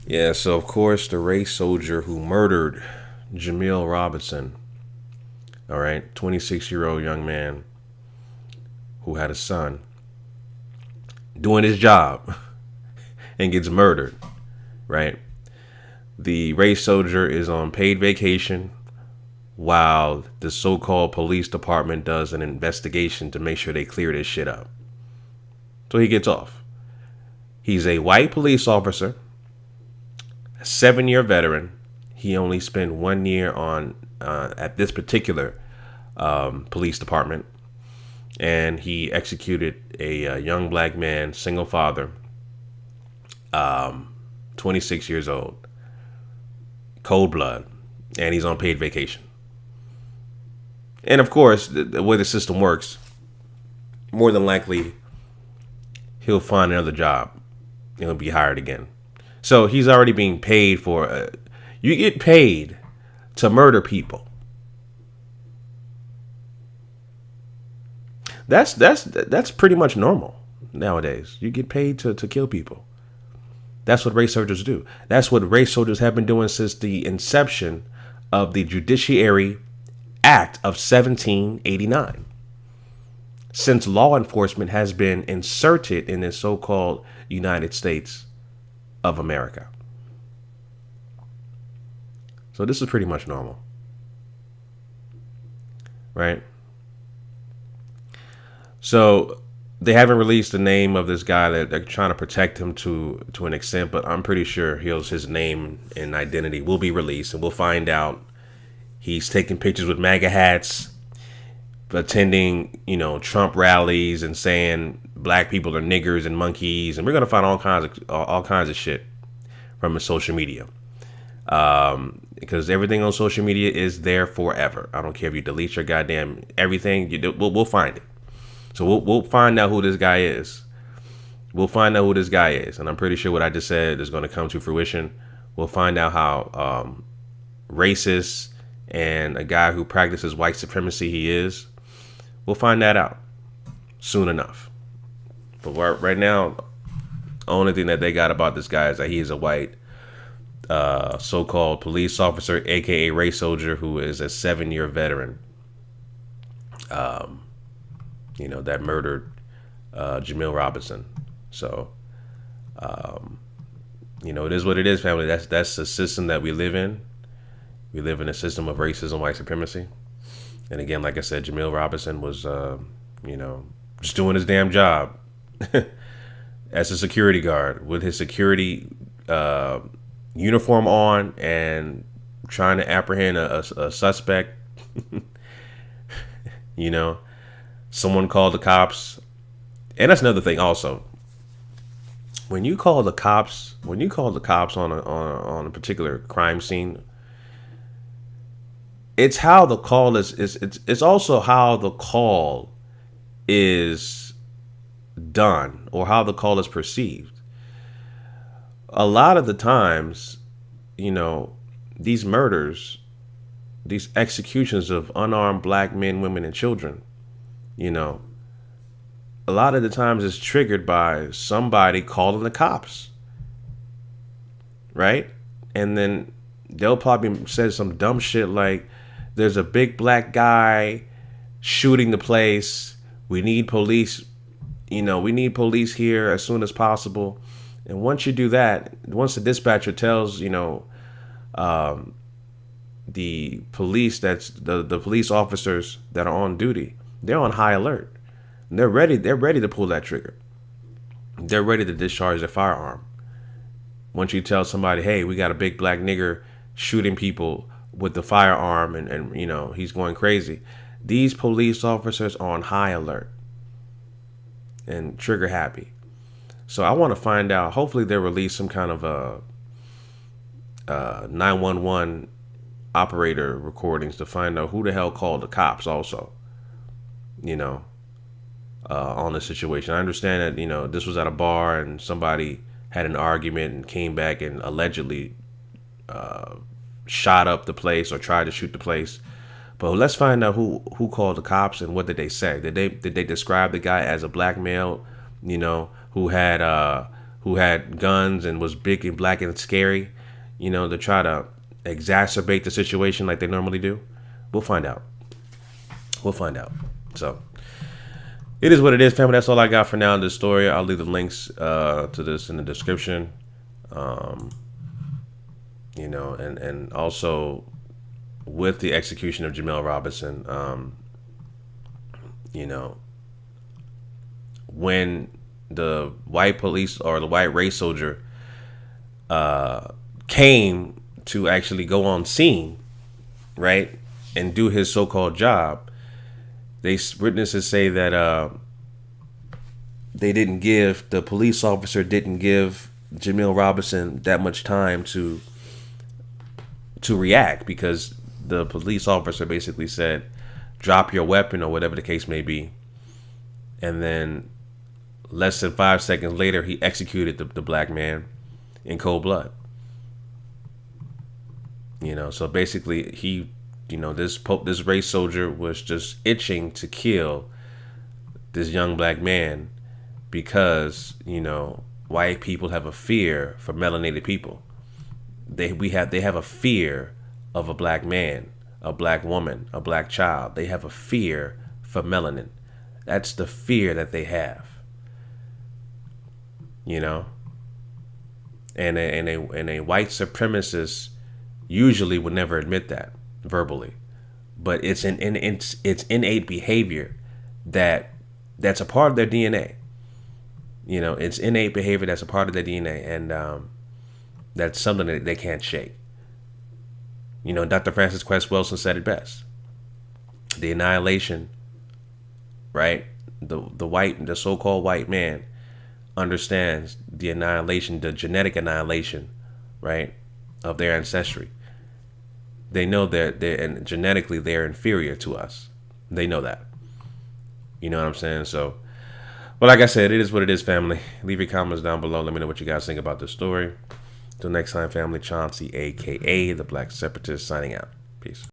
Yeah, so of course, the race soldier who murdered Jemel Roberson, all right, 26-year-old young man who had a son doing his job and gets murdered, right? The race soldier is on paid vacation while the so called police department does an investigation to make sure they clear this shit up. So he gets off. He's a white police officer, a 7-year veteran. He only spent 1 year on at this particular police department, and he executed a young black man, single father, 26 years old, cold blood, and he's on paid vacation. And of course, the way the system works, more than likely, he'll find another job and he'll be hired again. So he's already being paid for. You get paid to murder people. That's pretty much normal nowadays. You get paid to kill people. That's what race soldiers do. That's what race soldiers have been doing since the inception of the Judiciary Act of 1789. Since law enforcement has been inserted in the so-called United States of America. So this is pretty much normal. Right? So they haven't released the name of this guy. That they're trying to protect him to an extent, but I'm pretty sure his name and identity will be released, and we'll find out. He's taking pictures with MAGA hats, attending, Trump rallies, and saying black people are niggers and monkeys, and we're gonna find all kinds of shit from his social media, because everything on social media is there forever. I don't care if you delete your goddamn everything. We'll find it. So we'll find out who this guy is. We'll find out who this guy is, and I'm pretty sure what I just said is going to come to fruition. We'll find out how racist and a guy who practices white supremacy he is. We'll find that out soon enough. But right now, the only thing that they got about this guy is that he is a white so-called police officer, aka race soldier, who is a 7-year veteran. That murdered Jemel Roberson. So, it is what it is, family. That's the system that we live in. We live in a system of racism, white supremacy. And again, like I said, Jemel Roberson was, just doing his damn job as a security guard with his security uniform on and trying to apprehend a suspect. Someone called the cops. And that's another thing also. When you call the cops on a particular crime scene, it's how the call it's also how the call is done or how the call is perceived. A lot of the times, these murders, these executions of unarmed black men, women, and children, a lot of the times it's triggered by somebody calling the cops, right? And then they'll probably say some dumb shit like, there's a big black guy shooting the place. We need police, we need police here as soon as possible. And once you do that, once the dispatcher tells, the police, that's the police officers that are on duty, they're on high alert. And they're ready to pull that trigger. They're ready to discharge their firearm. Once you tell somebody, hey, we got a big black nigger shooting people with the firearm and he's going crazy, these police officers are on high alert and trigger happy. So I want to find out, hopefully they'll release some kind of a 911 operator recordings to find out who the hell called the cops also, on the situation. I understand that, this was at a bar and somebody had an argument and came back and allegedly shot up the place or tried to shoot the place. But let's find out who called the cops and what did they say? Did they describe the guy as a black male, who who had guns and was big and black and scary, to try to exacerbate the situation like they normally do. We'll find out. So it is what it is, family. That's all I got for now in this story. I'll leave the links to this in the description. And also with the execution of Jemel Roberson, when the white police or the white race soldier came to actually go on scene, right, and do his so-called job, witnesses say that the police officer didn't give Jemel Roberson that much time to react, because the police officer basically said, drop your weapon or whatever the case may be. And then less than 5 seconds later, he executed the black man in cold blood. So basically this race soldier was just itching to kill this young black man because, white people have a fear for melanated people. They have a fear of a black man, a black woman, a black child. They have a fear for melanin. That's the fear that they have. And a white supremacist usually would never admit that verbally, but it's innate behavior that's a part of their DNA. It's innate behavior that's a part of their DNA, and that's something that they can't shake. Dr. Francis Quest Wilson said it best: the annihilation, right? The so-called white man understands the annihilation, the genetic annihilation, right, of their ancestry. They know and genetically they're inferior to us. They know that. You know what I'm saying? So, but like I said, it is what it is, family. Leave your comments down below. Let me know what you guys think about this story. Till next time, family. Chauncey, a.k.a. the Black Separatist, signing out. Peace.